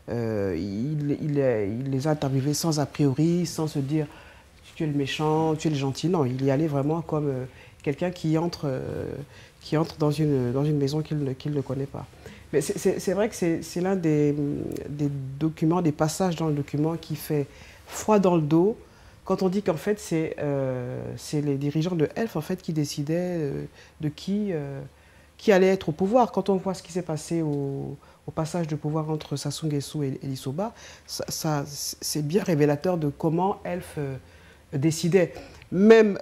il les a interviewés sans a priori, sans se dire tu es le méchant, tu es le gentil. Non, il y allait vraiment comme quelqu'un qui entre dans une maison qu'il ne connaît pas. Mais c'est vrai que c'est l'un des documents, des passages dans le document qui fait froid dans le dos quand on dit qu'en fait c'est les dirigeants de Elf en fait, qui décidaient de qui allait être au pouvoir. Quand on voit ce qui s'est passé au passage de pouvoir entre Sassou Nguesso et Lissouba, c'est bien révélateur de comment Elf décidait. Même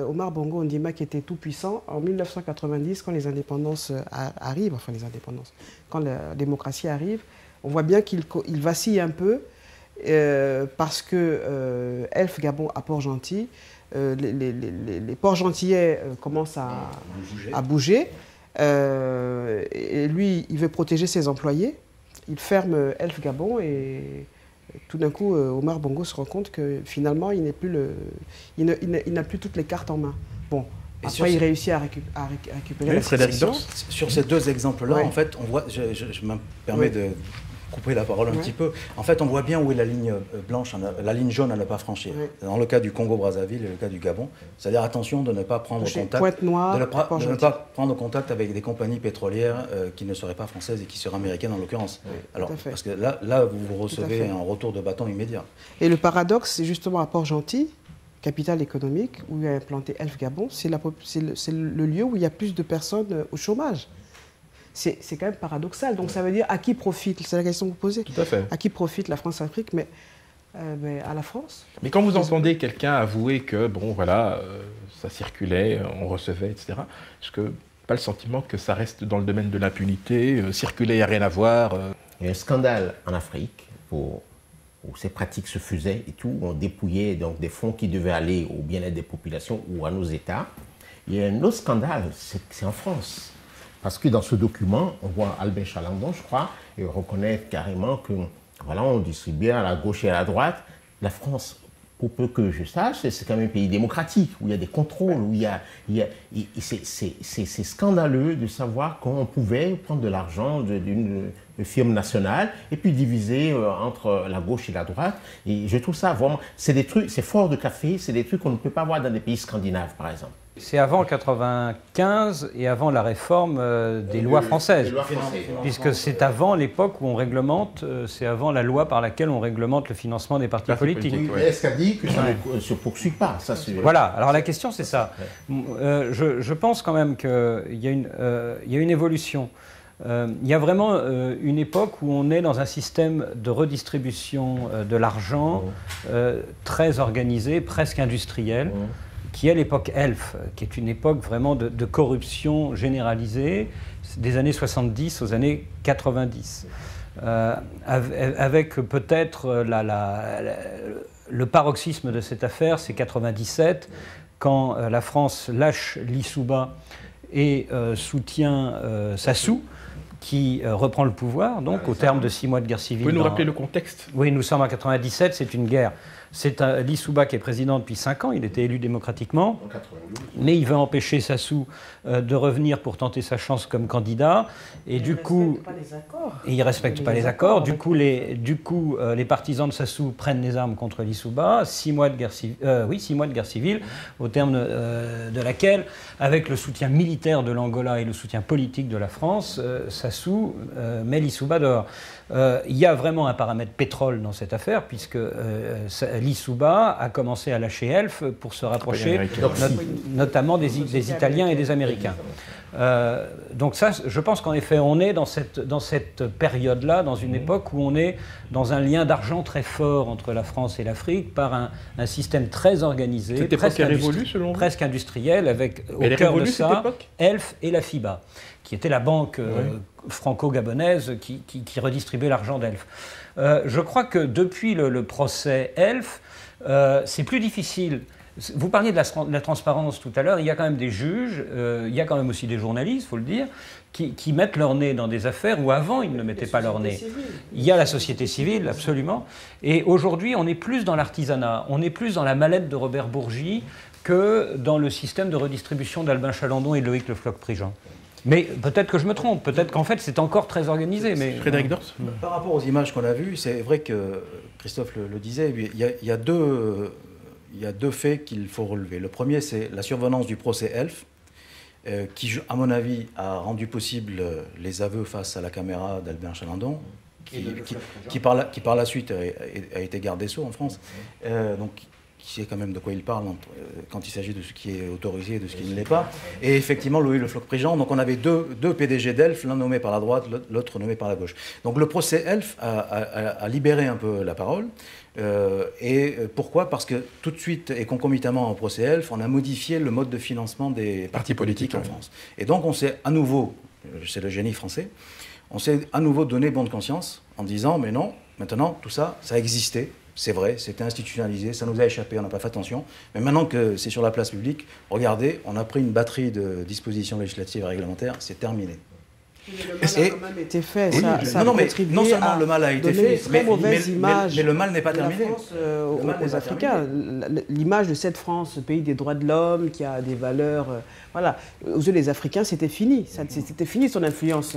Omar Bongo Ondimba, qui était tout puissant, en 1990, quand les indépendances arrivent, enfin les indépendances, quand la démocratie arrive, on voit bien qu'il vacille un peu parce que Elf Gabon à Port-Gentil, les Port-Gentillais commencent à bouger. Et lui, il veut protéger ses employés. Il ferme Elf Gabon et tout d'un coup, Omar Bongo se rend compte que finalement, il n'a plus toutes les cartes en main. Bon, et après, il réussit à récupérer la situation. Sur ces deux exemples-là, en fait, on voit, je me permets de couper la parole un petit peu. En fait, on voit bien où est la ligne blanche, la ligne jaune à ne pas franchir. Dans le cas du Congo-Brazzaville et le cas du Gabon, c'est-à-dire attention de ne pas prendre contact, de ne pas prendre contact avec des compagnies pétrolières qui ne seraient pas françaises et qui seraient américaines en l'occurrence. Alors, parce que là, vous recevez un retour de bâton immédiat. Et le paradoxe, c'est justement à Port-Gentil, capitale économique, où il a implanté Elf Gabon, c'est le lieu où il y a plus de personnes au chômage. C'est quand même paradoxal. Donc ça veut dire à qui profite, c'est la question que vous posez. Tout à fait. À qui profite la France-Afrique, mais à la France. Mais quand vous entendez quelqu'un avouer que, bon voilà, ça circulait, on recevait, etc., est-ce que pas le sentiment que ça reste dans le domaine de l'impunité, circuler, il n'y a rien à voir Il y a un scandale en Afrique où ces pratiques se faisaient et tout, on dépouillait donc des fonds qui devaient aller au bien-être des populations ou à nos États. Il y a un autre scandale, c'est en France. Parce que dans ce document, on voit Albin Chalandon, je crois, et on reconnaît carrément que, voilà, on distribue à la gauche et à la droite. La France, pour peu que je sache, c'est quand même un pays démocratique, où il y a des contrôles, où c'est scandaleux de savoir qu'on pouvait prendre de l'argent d'une firme nationale et puis diviser entre la gauche et la droite. Et je trouve ça vraiment, c'est des trucs, c'est fort de café, c'est des trucs qu'on ne peut pas voir dans des pays scandinaves, par exemple. C'est avant 1995 et avant la réforme des lois françaises, puisque c'est avant l'époque où on réglemente, c'est avant la loi par laquelle on réglemente le financement des partis politiques. Mais est-ce qu'a dit que ça ne se poursuit pas ça, voilà, alors la question c'est ça. Je pense quand même qu'il y a une évolution. Il y a vraiment une époque où on est dans un système de redistribution de l'argent très organisé, presque industriel, qui est l'époque Elf, qui est une époque vraiment de corruption généralisée, des années 70 aux années 90. Avec peut-être le paroxysme de cette affaire, c'est 97, quand la France lâche Lissouba et soutient Sassou, qui reprend le pouvoir, donc au terme de 6 mois de guerre civile. Vous pouvez nous rappeler le contexte? Oui, nous sommes en 97, c'est une guerre. C'est Lissouba qui est président depuis 5 ans, il était élu démocratiquement, mais il veut empêcher Sassou de revenir pour tenter sa chance comme candidat. Et du coup, il ne respecte pas les accords. Du coup, les partisans de Sassou prennent les armes contre Lissouba. 6 mois de guerre civile, au terme de laquelle, avec le soutien militaire de l'Angola et le soutien politique de la France, Sassou met Lissouba dehors. Il y a vraiment un paramètre pétrole dans cette affaire, puisque Lissouba a commencé à lâcher Elf pour se rapprocher notamment des Italiens et des Américains. Donc ça, je pense qu'en effet, on est dans cette période-là, dans une époque où on est dans un lien d'argent très fort entre la France et l'Afrique par un système très organisé, presque industriel, avec au cœur de ça Elf et la FIBA, qui était la banque franco-gabonaise qui redistribuait l'argent d'Elf. Je crois que depuis le procès Elf, c'est plus difficile. Vous parliez de la transparence tout à l'heure, il y a quand même des juges, il y a quand même aussi des journalistes, il faut le dire, qui mettent leur nez dans des affaires où avant ils ne mettaient pas leur nez. Il y a la société civile, absolument, et aujourd'hui on est plus dans l'artisanat, on est plus dans la mallette de Robert Bourgi que dans le système de redistribution d'Albin Chalandon et de Loïc Le Floch-Prigent. Mais peut-être que je me trompe, peut-être qu'en fait c'est encore très organisé. Mais... Frédéric Dors. Par rapport aux images qu'on a vues, c'est vrai que Christophe le disait, il y a deux faits qu'il faut relever. Le premier, c'est la survenance du procès Elf, qui, à mon avis, a rendu possible les aveux face à la caméra d'Albert Chalandon, qui par la suite a été garde des Sceaux en France, donc qui sait quand même de quoi il parle quand il s'agit de ce qui est autorisé et de ce qui ne l'est pas. Et effectivement, Louis Le Floch-Prigent, donc on avait deux PDG d'Elf, l'un nommé par la droite, l'autre nommé par la gauche. Donc le procès Elf a libéré un peu la parole. Et pourquoi? Parce que tout de suite et concomitamment au procès Elf, on a modifié le mode de financement des partis politiques en France. Et donc on s'est à nouveau, c'est le génie français, on s'est à nouveau donné bonne conscience en disant mais non, maintenant tout ça, ça existait, c'est vrai, c'était institutionnalisé, ça nous a échappé, on n'a pas fait attention, mais maintenant que c'est sur la place publique, regardez, on a pris une batterie de dispositions législatives et réglementaires, c'est terminé. Le mal a quand même été fait. Non seulement le mal a été fait, mais le mal n'est pas terminé. Aux Africains, l'image de cette France, pays des droits de l'homme, qui a des valeurs, voilà, aux yeux des Africains, c'était fini. C'était fini son influence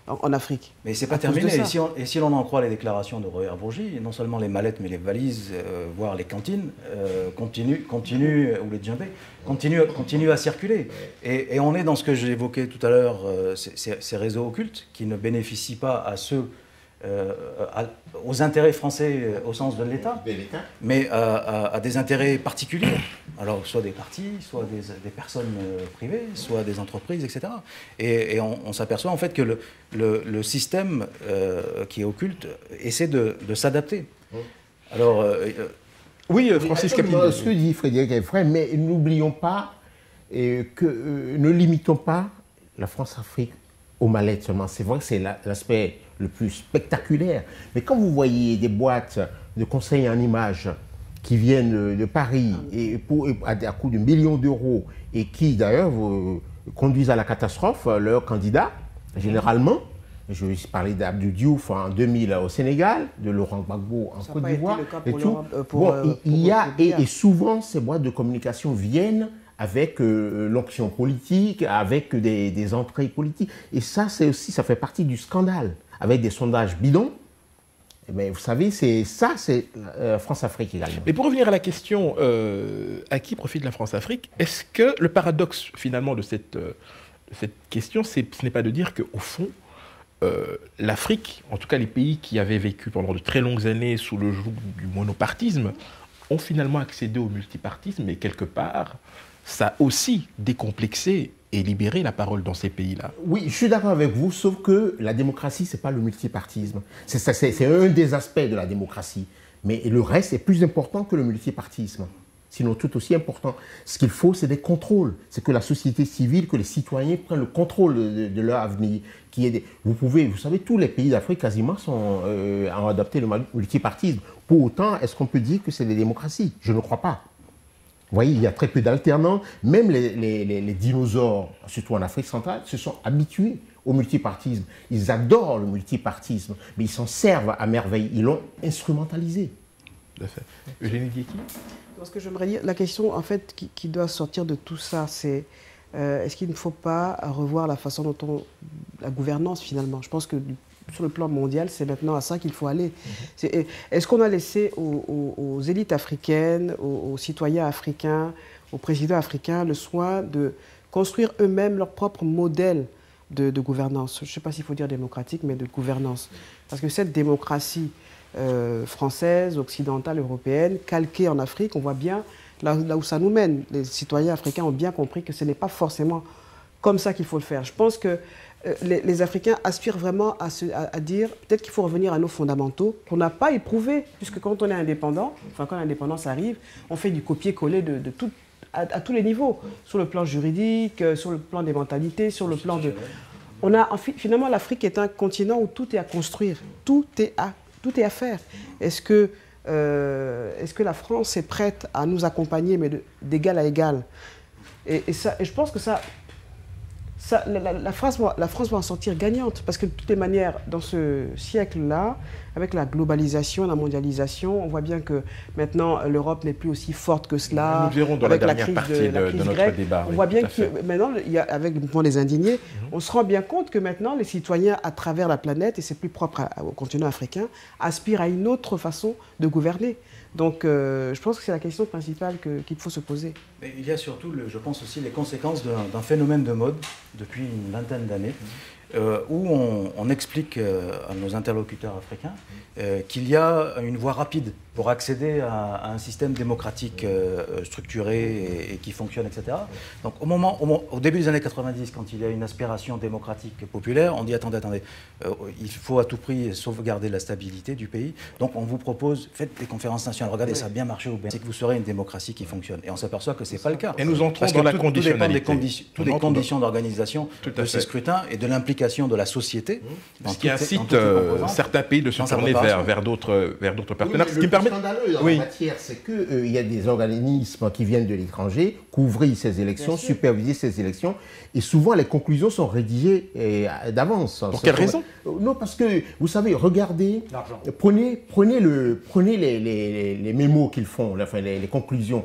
en Afrique. Mais c'est pas terminé. Et si l'on en croit les déclarations de Robert Bourgi, non seulement les mallettes, mais les valises, voire les cantines, continuent, ou les djembés, continuent à circuler. Et on est dans ce que j'évoquais tout à l'heure, ces réseaux occultes qui ne bénéficient pas à ceux, aux intérêts français au sens de l'État, mais à des intérêts particuliers. Alors, soit des partis, soit des personnes privées, soit des entreprises, etc. Et on s'aperçoit en fait que le système qui est occulte essaie de s'adapter. Alors, oui, Francis Capil. Ce que dit Frédéric est vrai, mais n'oublions pas que ne limitons pas la France-Afrique aux mallettes seulement. C'est vrai que c'est l'aspect le plus spectaculaire. Mais quand vous voyez des boîtes de conseil en images qui viennent de Paris et à coût de millions d'euros et qui d'ailleurs conduisent à la catastrophe leurs candidats, généralement, je vais parler d'Abdou Diouf en 2000 au Sénégal, de Laurent Gbagbo en Côte d'Ivoire et tout. Et souvent ces boîtes de communication viennent avec l'onction politique, avec des entrées politiques. Et ça, ça fait partie du scandale, avec des sondages bidons. Mais vous savez, c'est France-Afrique également. Mais pour revenir à la question, à qui profite la France-Afrique, est-ce que le paradoxe finalement de cette question, ce n'est pas de dire qu'au fond, l'Afrique, en tout cas les pays qui avaient vécu pendant de très longues années sous le joug du monopartisme, ont finalement accédé au multipartisme, et quelque part, ça a aussi décomplexé et libéré la parole dans ces pays-là. Oui, je suis d'accord avec vous, sauf que la démocratie, ce n'est pas le multipartisme. C'est un des aspects de la démocratie. Mais le reste est plus important que le multipartisme. Sinon, tout aussi important. Ce qu'il faut, c'est des contrôles. C'est que la société civile, que les citoyens prennent le contrôle de leur avenir. Vous savez, tous les pays d'Afrique quasiment ont adopté le multipartisme. Pour autant, est-ce qu'on peut dire que c'est des démocraties? Je ne crois pas. Vous voyez, il y a très peu d'alternants. Même les dinosaures, surtout en Afrique centrale, se sont habitués au multipartisme. Ils adorent le multipartisme, mais ils s'en servent à merveille. Ils l'ont instrumentalisé. Tout à fait. Eugénie Guiecki? Ce que j'aimerais dire, la question en fait qui doit sortir de tout ça, c'est est-ce qu'il ne faut pas revoir la façon dont la gouvernance finalement? Je pense que sur le plan mondial, c'est maintenant à ça qu'il faut aller. Est-ce qu'on a laissé aux élites africaines, aux citoyens africains, aux présidents africains le soin de construire eux-mêmes leur propre modèle de gouvernance? Je ne sais pas s'il faut dire démocratique, mais de gouvernance. Parce que cette démocratie française, occidentale, européenne, calquée en Afrique, on voit bien là où ça nous mène. Les citoyens africains ont bien compris que ce n'est pas forcément comme ça qu'il faut le faire. Je pense que les Africains aspirent vraiment à dire peut-être qu'il faut revenir à nos fondamentaux qu'on n'a pas éprouvés, puisque quand on est indépendant, enfin quand l'indépendance arrive, on fait du copier-coller à tous les niveaux, sur le plan juridique, sur le plan des mentalités, sur le plan de... Finalement, l'Afrique est un continent où tout est à construire, tout est à faire. Est-ce que la France est prête à nous accompagner, mais d'égal à égal? Et je pense que ça la France va en sortir gagnante, parce que de toutes les manières, dans ce siècle-là, avec la globalisation, la mondialisation, on voit bien que maintenant l'Europe n'est plus aussi forte que cela. Nous verrons dans avec la dernière partie de notre grecque, débat. On voit bien que maintenant, avec le mouvement des indignés, on se rend bien compte que maintenant les citoyens à travers la planète, et c'est plus propre au continent africain, aspirent à une autre façon de gouverner. Donc je pense que c'est la question principale qu'il faut se poser. Mais il y a surtout, je pense aussi, les conséquences d'un phénomène de mode depuis une vingtaine d'années, où on explique à nos interlocuteurs africains qu'il y a une voie rapide pour accéder à un système démocratique structuré et qui fonctionne, etc. Donc au début des années 90, quand il y a une aspiration démocratique populaire, on dit attendez, il faut à tout prix sauvegarder la stabilité du pays. Donc on vous propose, faites des conférences nationales, regardez, ça a bien marché au Bénin, c'est que vous serez une démocratie qui fonctionne. Et on s'aperçoit que ce n'est pas le cas. Et nous entrons dans la conditionnalité. Tout dépend des conditions d'organisation de ces scrutins et de l'implication de la société. Ce qui incite certains pays de se tourner vers d'autres partenaires. Ce qui me permet... scandaleux en matière, c'est qu'il y a des organismes qui viennent de l'étranger, couvrir ces élections, superviser ces élections, et souvent les conclusions sont rédigées d'avance. Pour quelle raison? Non, parce que, vous savez, regardez, prenez les mémos qu'ils font, enfin, les conclusions.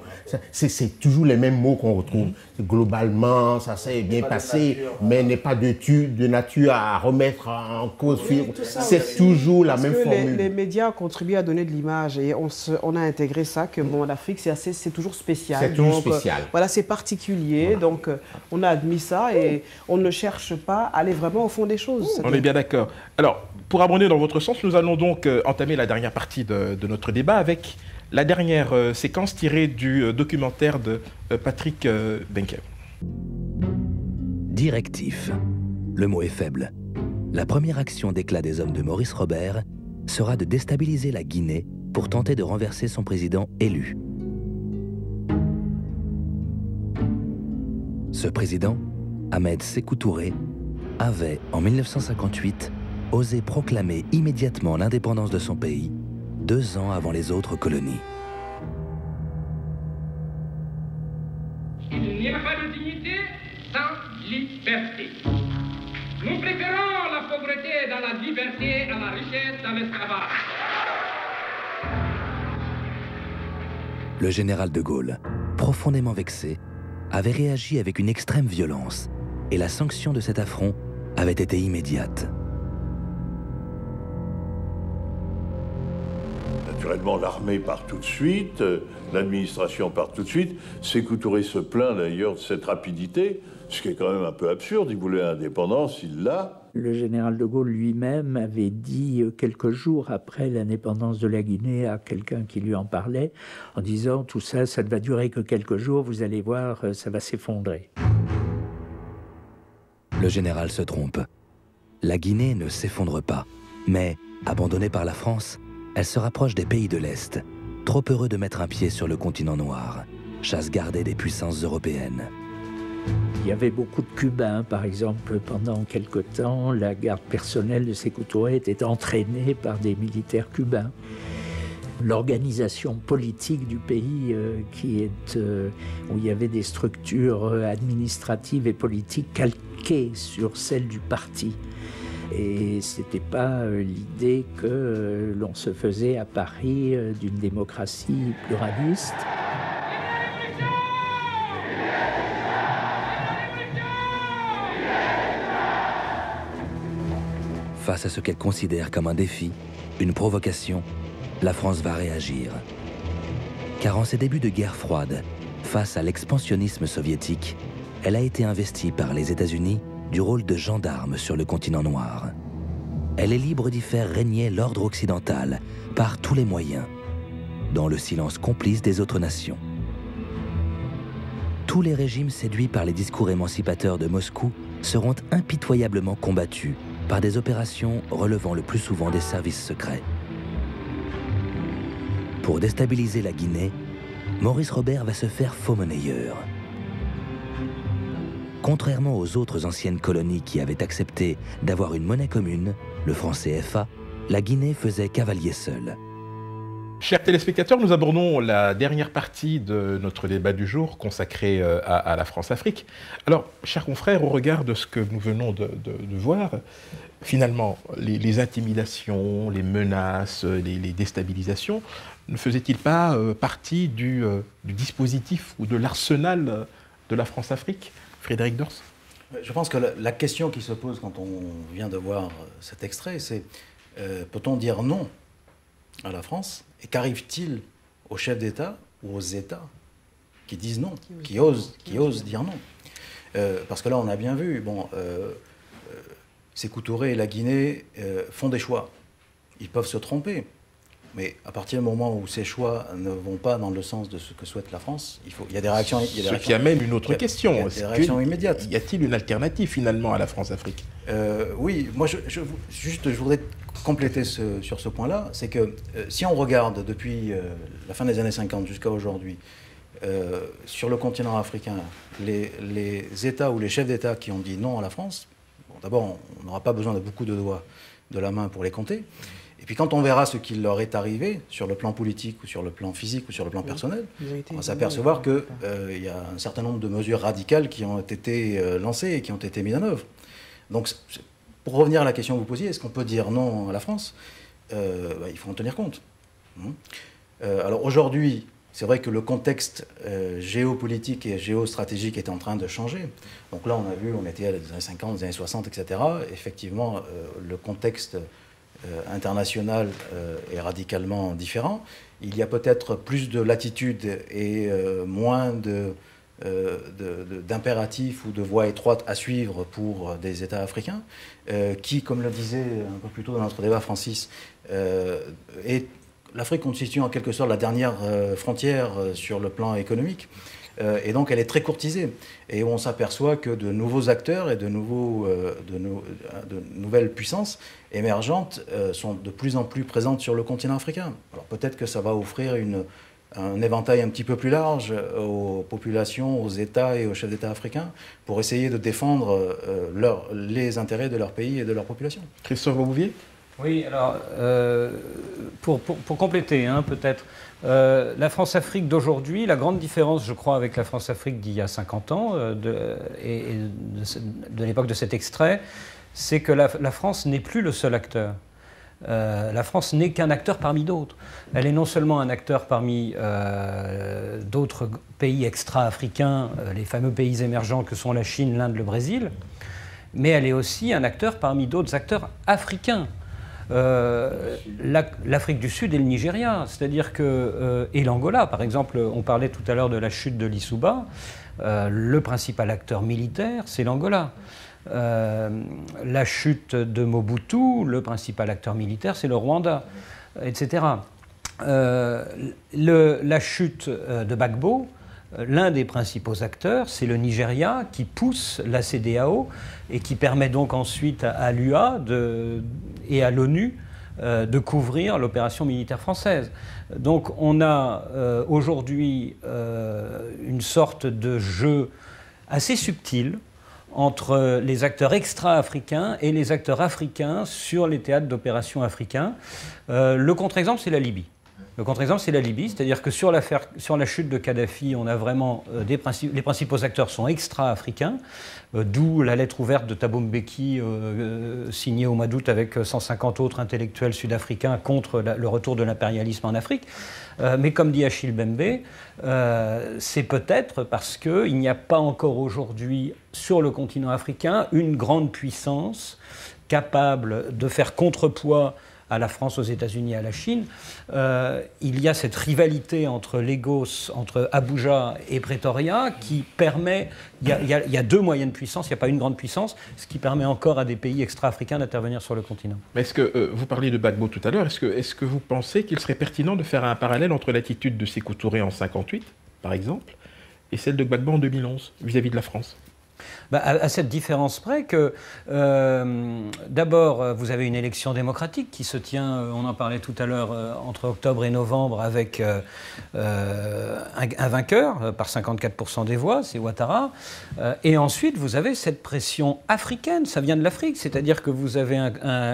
C'est toujours les mêmes mots qu'on retrouve. Globalement, ça s'est bien passé, mais n'est pas de nature à remettre en cause. C'est toujours la même formule. Les médias contribuent à donner de l'image et on a intégré ça que bon, l'Afrique c'est toujours spécial. C'est toujours spécial. Voilà, c'est particulier, donc on a admis ça et on ne cherche pas à aller vraiment au fond des choses. On est bien d'accord. Alors, pour abonder dans votre sens, nous allons donc entamer la dernière partie de notre débat avec la dernière séquence tirée du documentaire de Patrick Benkem. Directif. Le mot est faible. La première action d'éclat des hommes de Maurice Robert sera de déstabiliser la Guinée pour tenter de renverser son président élu. Ce président, Ahmed Sékou Touré, avait, en 1958, osé proclamer immédiatement l'indépendance de son pays, 2 ans avant les autres colonies. Il n'y a pas de dignité sans liberté. Nous préférons la pauvreté dans la liberté à la richesse dans l'esclavage. Le général de Gaulle, profondément vexé, avait réagi avec une extrême violence et la sanction de cet affront avait été immédiate. Naturellement, l'armée part tout de suite, l'administration part tout de suite. Sékou Touré se plaint d'ailleurs de cette rapidité, ce qui est quand même un peu absurde. Il voulait l'indépendance, il l'a. Le général de Gaulle lui-même avait dit quelques jours après l'indépendance de la Guinée à quelqu'un qui lui en parlait, en disant « tout ça, ça ne va durer que quelques jours, vous allez voir, ça va s'effondrer ». Le général se trompe. La Guinée ne s'effondre pas, mais, abandonnée par la France, elle se rapproche des pays de l'Est, trop heureux de mettre un pied sur le continent noir, chasse gardée des puissances européennes. Il y avait beaucoup de Cubains, par exemple, pendant quelque temps, la garde personnelle de Sékou Touré était entraînée par des militaires cubains. L'organisation politique du pays, où il y avait des structures administratives et politiques calquées sur celles du parti. Et ce n'était pas l'idée que l'on se faisait à Paris d'une démocratie pluraliste. Face à ce qu'elle considère comme un défi, une provocation, la France va réagir. Car en ses débuts de guerre froide, face à l'expansionnisme soviétique, elle a été investie par les États-Unis du rôle de gendarme sur le continent noir. Elle est libre d'y faire régner l'ordre occidental par tous les moyens, dans le silence complice des autres nations. Tous les régimes séduits par les discours émancipateurs de Moscou seront impitoyablement combattus par des opérations relevant le plus souvent des services secrets. Pour déstabiliser la Guinée, Maurice Robert va se faire faux-monnayeur. Contrairement aux autres anciennes colonies qui avaient accepté d'avoir une monnaie commune, le franc CFA, la Guinée faisait cavalier seul. Chers téléspectateurs, nous abordons la dernière partie de notre débat du jour consacré à la France-Afrique. Alors, chers confrères, au regard de ce que nous venons de voir, finalement, les intimidations, les menaces, les déstabilisations, ne faisaient-ils pas partie du dispositif ou de l'arsenal de la France-Afrique? Frédéric Dors? Je pense que la question qui se pose quand on vient de voir cet extrait, c'est peut-on dire non à la France? Et qu'arrive-t-il aux chefs d'État ou aux États qui disent non, qui osent dire non? Parce que là, on a bien vu, Sékou Touré et la Guinée font des choix. Ils peuvent se tromper. Mais à partir du moment où ces choix ne vont pas dans le sens de ce que souhaite la France, il y a des réactions. Ce qui amène une autre question. Il y a des réactions immédiates. Y a-t-il une alternative finalement à la France-Afrique? Oui, moi je voudrais compléter sur ce point-là. C'est que si on regarde depuis la fin des années 50 jusqu'à aujourd'hui, sur le continent africain, les États ou les chefs d'État qui ont dit non à la France, d'abord on n'aura pas besoin de beaucoup de doigts de la main pour les compter. Et puis quand on verra ce qui leur est arrivé sur le plan politique ou sur le plan physique ou sur le plan personnel, on va s'apercevoir qu'il y a un certain nombre de mesures radicales qui ont été lancées et qui ont été mises en œuvre. Donc pour revenir à la question que vous posiez, est-ce qu'on peut dire non à la France? Il faut en tenir compte. Alors aujourd'hui, c'est vrai que le contexte géopolitique et géostratégique est en train de changer. Donc là, on a vu, on était dans les années 50, les années 60, etc. Effectivement, le contexte international est radicalement différent. Il y a peut-être plus de latitude et moins d'impératifs ou de voies étroites à suivre pour des États africains, qui, comme le disait un peu plus tôt dans notre débat Francis, l'Afrique constitue en quelque sorte la dernière frontière sur le plan économique. Et donc elle est très courtisée. Et on s'aperçoit que de nouveaux acteurs et de nouvelles puissances émergentes sont de plus en plus présentes sur le continent africain. Alors peut-être que ça va offrir un éventail un petit peu plus large aux populations, aux États et aux chefs d'État africains pour essayer de défendre les intérêts de leur pays et de leur population. Christophe Bouvier? Oui, alors, pour compléter, peut-être, la France-Afrique d'aujourd'hui, la grande différence, je crois, avec la France-Afrique d'il y a 50 ans, de l'époque de cet extrait, c'est que la France n'est plus le seul acteur. La France n'est qu'un acteur parmi d'autres. Elle est non seulement un acteur parmi d'autres pays extra-africains, les fameux pays émergents que sont la Chine, l'Inde, le Brésil, mais elle est aussi un acteur parmi d'autres acteurs africains. L'Afrique du Sud et le Nigeria, c'est-à-dire que, et l'Angola, par exemple, on parlait tout à l'heure de la chute de l'Issouba, le principal acteur militaire, c'est l'Angola. La chute de Mobutu, le principal acteur militaire, c'est le Rwanda, etc. La chute de Gbagbo, l'un des principaux acteurs, c'est le Nigeria qui pousse la CEDEAO et qui permet donc ensuite à l'UA et à l'ONU de couvrir l'opération militaire française. Donc on a aujourd'hui une sorte de jeu assez subtil entre les acteurs extra-africains et les acteurs africains sur les théâtres d'opérations africains. Le contre-exemple, c'est la Libye. Le contre-exemple, c'est la Libye, c'est-à-dire que sur la chute de Kadhafi, on a vraiment les principaux acteurs sont extra-africains, d'où la lettre ouverte de Thabo Mbeki signée au mois d'août avec 150 autres intellectuels sud-africains contre le retour de l'impérialisme en Afrique. Mais comme dit Achille Bembe, c'est peut-être parce qu'il n'y a pas encore aujourd'hui sur le continent africain une grande puissance capable de faire contrepoids à la France, aux États-Unis, à la Chine. Il y a cette rivalité entre Lagos, entre Abuja et Pretoria qui permet, il y a deux moyennes puissances, il n'y a pas une grande puissance, ce qui permet encore à des pays extra-africains d'intervenir sur le continent. Mais est-ce que, vous parliez de Gbagbo tout à l'heure, est-ce que vous pensez qu'il serait pertinent de faire un parallèle entre l'attitude de Sékou Touré en 1958, par exemple, et celle de Gbagbo en 2011, vis-à-vis de la France? À cette différence près que, d'abord, vous avez une élection démocratique qui se tient, on en parlait tout à l'heure, entre octobre et novembre, avec un vainqueur par 54% des voix, c'est Ouattara. Et ensuite, vous avez cette pression africaine, ça vient de l'Afrique, c'est-à-dire que vous avez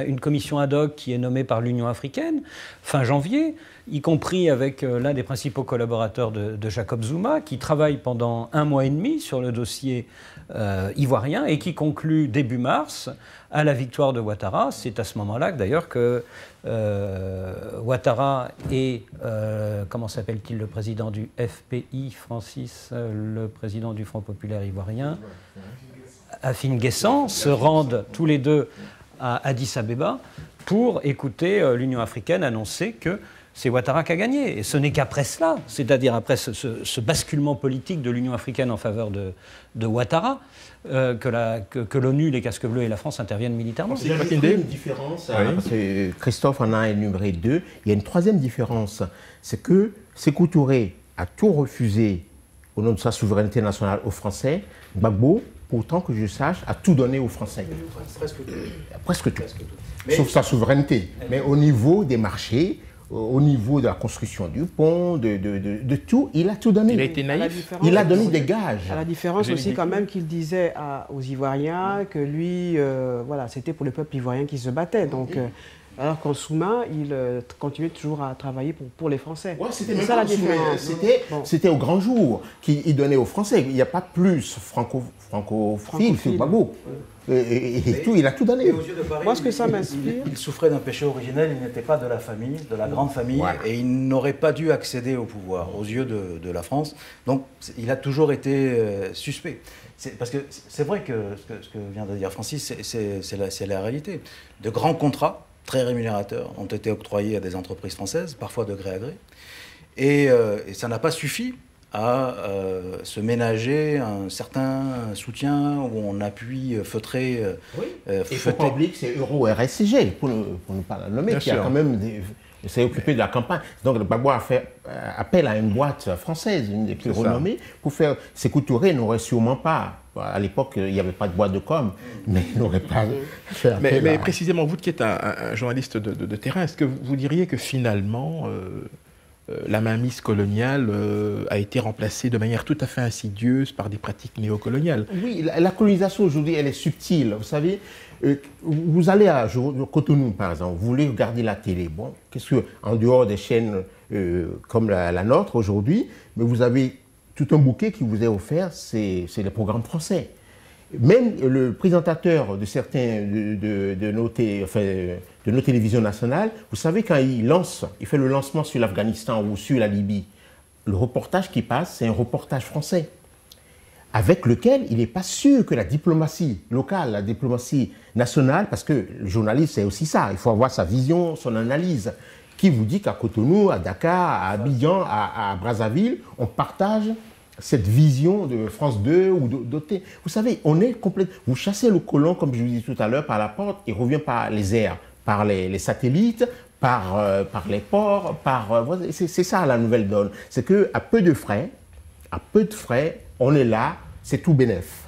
une commission ad hoc qui est nommée par l'Union africaine, fin janvier, y compris avec l'un des principaux collaborateurs de Jacob Zuma, qui travaille pendant 1 mois et demi sur le dossier ivoirien et qui conclut début mars à la victoire de Ouattara. C'est à ce moment-là d'ailleurs que Ouattara et, comment s'appelle-t-il, le président du FPI, Francis, le président du Front populaire ivoirien, Afin Guessan, se rendent tous les deux à Addis Abeba pour écouter l'Union africaine annoncer que c'est Ouattara qui a gagné. Et ce n'est qu'après cela, c'est-à-dire après ce basculement politique de l'Union africaine en faveur de Ouattara, que l'ONU, les casques bleus et la France interviennent militairement. Il y a une différence, parce que Christophe en a énuméré 2. Il y a une troisième différence, c'est que Sékou Touré a tout refusé au nom de sa souveraineté nationale aux Français. Gbagbo, pourtant que je sache, a tout donné aux Français. Presque tout. Sauf sa souveraineté. Mais au niveau des marchés, au niveau de la construction du pont, de tout, il a tout donné. Il a été naïf. Il a donné des gages. À la différence aussi quand même qu'il disait aux Ivoiriens que lui, voilà, c'était pour le peuple ivoirien qui se battait. Donc, alors qu'en Souma, il continuait toujours à travailler pour les Français. Ouais, c'était même ça la différence. C'était au grand jour qu'il donnait aux Français. Il n'y a pas plus francophile que Gbagbo. Et tout, il a tout donné. Moi, ce que ça m'inspire... Il souffrait d'un péché originel, il n'était pas de la famille, de la grande famille, et il n'aurait pas dû accéder au pouvoir aux yeux de la France. Donc, il a toujours été suspect. Parce que c'est vrai que ce que vient de dire Francis, c'est la réalité. De grands contrats, très rémunérateurs, ont été octroyés à des entreprises françaises, parfois de gré à gré. Et ça n'a pas suffi à se ménager un certain soutien ou un appui feutré. Il ne faut pas oublier que c'est Euro-RSCG, pour ne pas la nommer, qui a quand même s'est occupé de la campagne. Donc le Gbagbo a fait appel à une boîte française, une des plus renommées, pour faire... Sékou Touré n'aurait sûrement pas... À l'époque, il n'y avait pas de boîte de com, mais il n'aurait pas fait appel mais précisément, vous qui êtes un journaliste de terrain, est-ce que vous diriez que finalement... la mainmise coloniale a été remplacée de manière tout à fait insidieuse par des pratiques néocoloniales. Oui, la colonisation aujourd'hui, elle est subtile. Vous savez, vous allez à Cotonou, par exemple, vous voulez regarder la télé. Bon, qu'est-ce que, en dehors des chaînes comme la nôtre aujourd'hui, mais vous avez tout un bouquet qui vous est offert, c'est les programmes français. Même le présentateur de certains de nos télévisions nationales, vous savez, quand il fait le lancement sur l'Afghanistan ou sur la Libye, le reportage qui passe, c'est un reportage français, avec lequel il n'est pas sûr que la diplomatie locale, la diplomatie nationale, parce que le journaliste, c'est aussi ça, il faut avoir sa vision, son analyse, qui vous dit qu'à Cotonou, à Dakar, à Abidjan, à Brazzaville, on partage cette vision de France 2 ou d'autres. Vous savez, on est complètement... Vous chassez le colon, comme je vous disais tout à l'heure, par la porte, il revient par les airs, par les satellites, par les ports, c'est ça la nouvelle donne. C'est qu'à peu de frais, on est là, c'est tout bénef.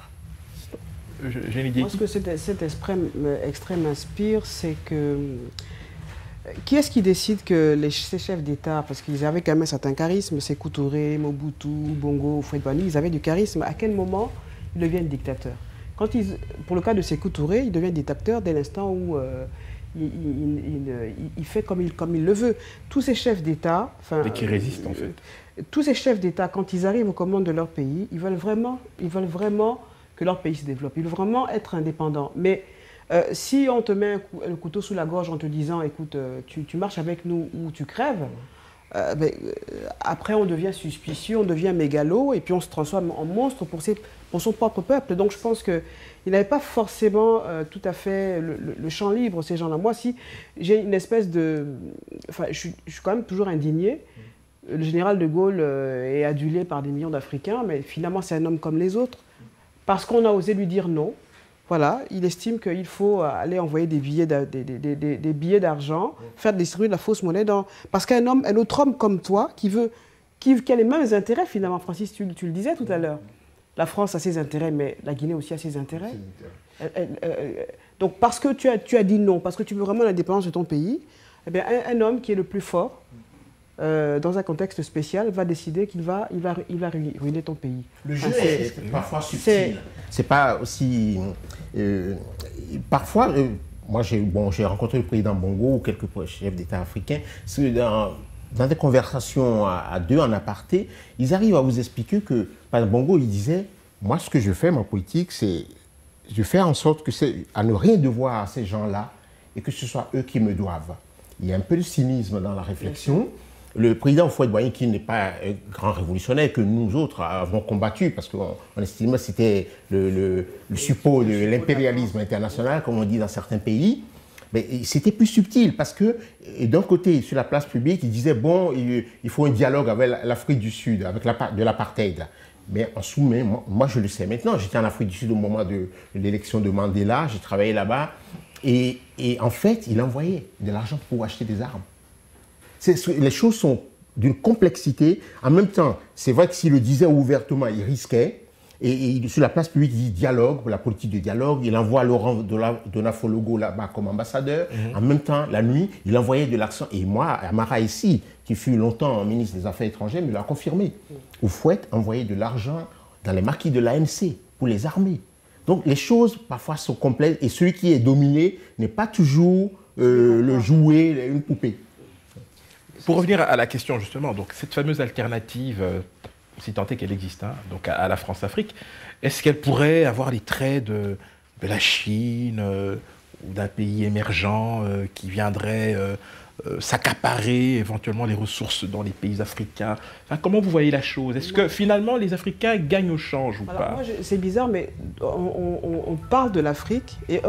J'ai une idée. Moi, ce que cet extrême m'inspire, c'est que... Qui est-ce qui décide que ces chefs d'État, parce qu'ils avaient quand même un certain charisme, Sékou Touré, Mobutu, Bongo, Houphouët-Boigny, ils avaient du charisme. À quel moment ils deviennent dictateurs? Pour le cas de Sékou Touré, il devient dictateur dès l'instant où il fait comme il le veut. Tous ces chefs d'État... Et qui résistent en fait. Tous ces chefs d'État, quand ils arrivent aux commandes de leur pays, ils veulent vraiment que leur pays se développe. Ils veulent vraiment être indépendants. Mais... si on te met le couteau sous la gorge en te disant, écoute, tu marches avec nous ou tu crèves, après on devient suspicieux, on devient mégalo et puis on se transforme en monstre pour son propre peuple. Donc je pense qu'ils n'avaient pas forcément tout à fait le champ libre, ces gens-là. Moi, si j'ai une espèce de... Enfin, je suis quand même toujours indigné. Le général de Gaulle est adulé par des millions d'Africains, mais finalement c'est un homme comme les autres. Parce qu'on a osé lui dire non. Voilà, il estime qu'il faut aller envoyer des billets d'argent, faire distribuer de la fausse monnaie. Parce qu'un autre homme comme toi, qui a les mêmes intérêts finalement, Francis, tu le disais tout à l'heure, la France a ses intérêts, mais la Guinée aussi a ses intérêts. Donc parce que tu as dit non, parce que tu veux vraiment l'indépendance de ton pays, eh bien, un homme qui est le plus fort, dans un contexte spécial, va décider qu'il va ruiner ton pays. Le jeu est parfois subtil. C'est pas aussi... parfois, moi j'ai rencontré le président Bongo ou quelques chefs d'État africains. Dans des conversations à deux en aparté, ils arrivent à vous expliquer que, par exemple, Bongo, il disait, moi ce que je fais, ma politique, c'est je fais en sorte à ne rien devoir à ces gens-là et que ce soit eux qui me doivent. Il y a un peu de cynisme dans la réflexion. Le président Houphouët-Boigny, qui n'est pas un grand révolutionnaire, que nous autres avons combattu, parce qu'on estimait que c'était le suppôt de l'impérialisme international, comme on dit dans certains pays, mais c'était plus subtil, parce que d'un côté, sur la place publique, il disait, bon, il faut un dialogue avec l'Afrique du Sud, avec de l'apartheid. Mais en sous-main, moi je le sais maintenant, j'étais en Afrique du Sud au moment de l'élection de Mandela, j'ai travaillé là-bas, et en fait, il envoyait de l'argent pour acheter des armes. Les choses sont d'une complexité. En même temps, c'est vrai que s'il le disait ouvertement, il risquait. Et sur la place publique, il dit dialogue, la politique de dialogue. Il envoie Laurent Donafologo là-bas comme ambassadeur. En même temps, la nuit, il envoyait de l'action. Et moi, Amara ici, qui fut longtemps ministre des Affaires étrangères, me l'a confirmé. Houphouët envoyait de l'argent dans les maquis de l'ANC pour les armées. Donc les choses parfois sont complexes. Et celui qui est dominé n'est pas toujours le jouet, une poupée. Pour revenir à la question justement, donc cette fameuse alternative, si tant est qu'elle existe, hein, donc à la France-Afrique, est-ce qu'elle pourrait avoir les traits de la Chine ou d'un pays émergent qui viendrait s'accaparer éventuellement les ressources dans les pays africains? Enfin, comment vous voyez la chose? Est-ce que finalement les Africains gagnent au change ou pas? C'est bizarre, mais on parle de l'Afrique et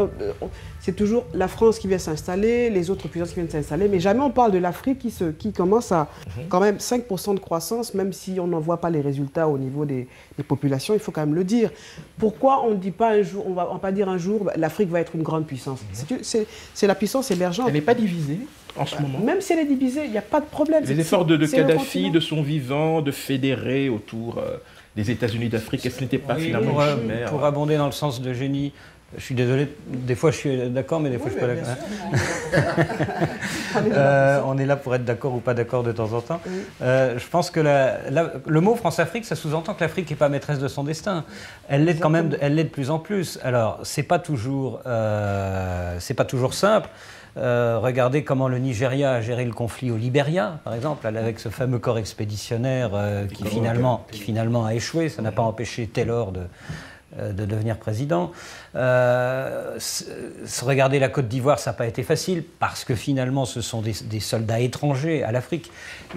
c'est toujours la France qui vient s'installer, les autres puissances qui viennent s'installer, mais jamais on parle de l'Afrique qui commence à quand même 5% de croissance, même si on n'en voit pas les résultats au niveau des populations, il faut quand même le dire. Pourquoi on ne dit pas un jour, on va pas dire un jour, l'Afrique va être une grande puissance? C'est la puissance émergente. Elle n'est pas divisée en ce moment. Même si elle est divisée, il n'y a pas de problème. Les efforts de Kadhafi, de son vivant, de fédérer autour des États-Unis d'Afrique, et ce n'était pas finalement pour abonder dans le sens de génie, je suis désolé, des fois je suis d'accord, mais des fois je ne suis pas d'accord. On est là pour être d'accord ou pas d'accord de temps en temps. Je pense que le mot France-Afrique, ça sous-entend que l'Afrique n'est pas maîtresse de son destin. Elle l'est quand même, elle l'est de plus en plus. Alors, c'est pas toujours simple. Regardez comment le Nigeria a géré le conflit au Libéria, par exemple, avec ce fameux corps expéditionnaire qui finalement a échoué. Ça n'a pas empêché Taylor de devenir président. Regardez la Côte d'Ivoire, ça n'a pas été facile, parce que finalement, ce sont des soldats étrangers à l'Afrique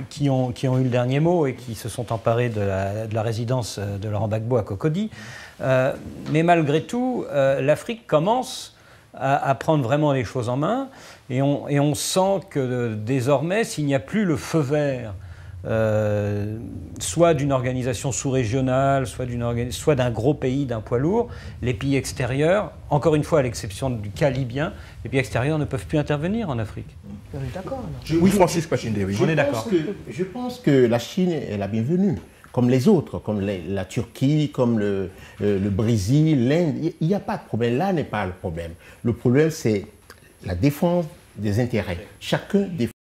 qui ont eu le dernier mot et qui se sont emparés de la résidence de Laurent Gbagbo à Cocody. Mais malgré tout, l'Afrique commence à prendre vraiment les choses en main, et on sent que désormais, s'il n'y a plus le feu vert, soit d'une organisation sous-régionale, soit d'un gros pays, d'un poids lourd, les pays extérieurs, encore une fois à l'exception du cas libyen, les pays extérieurs ne peuvent plus intervenir en Afrique. On est d'accord. Oui, Francis Pachinde, oui. On est d'accord. Je pense que la Chine est la bienvenue. Comme les autres, comme la Turquie, comme le Brésil, l'Inde, il n'y a pas de problème. Là n'est pas le problème. Le problème, c'est la défense des intérêts. Chacun défend.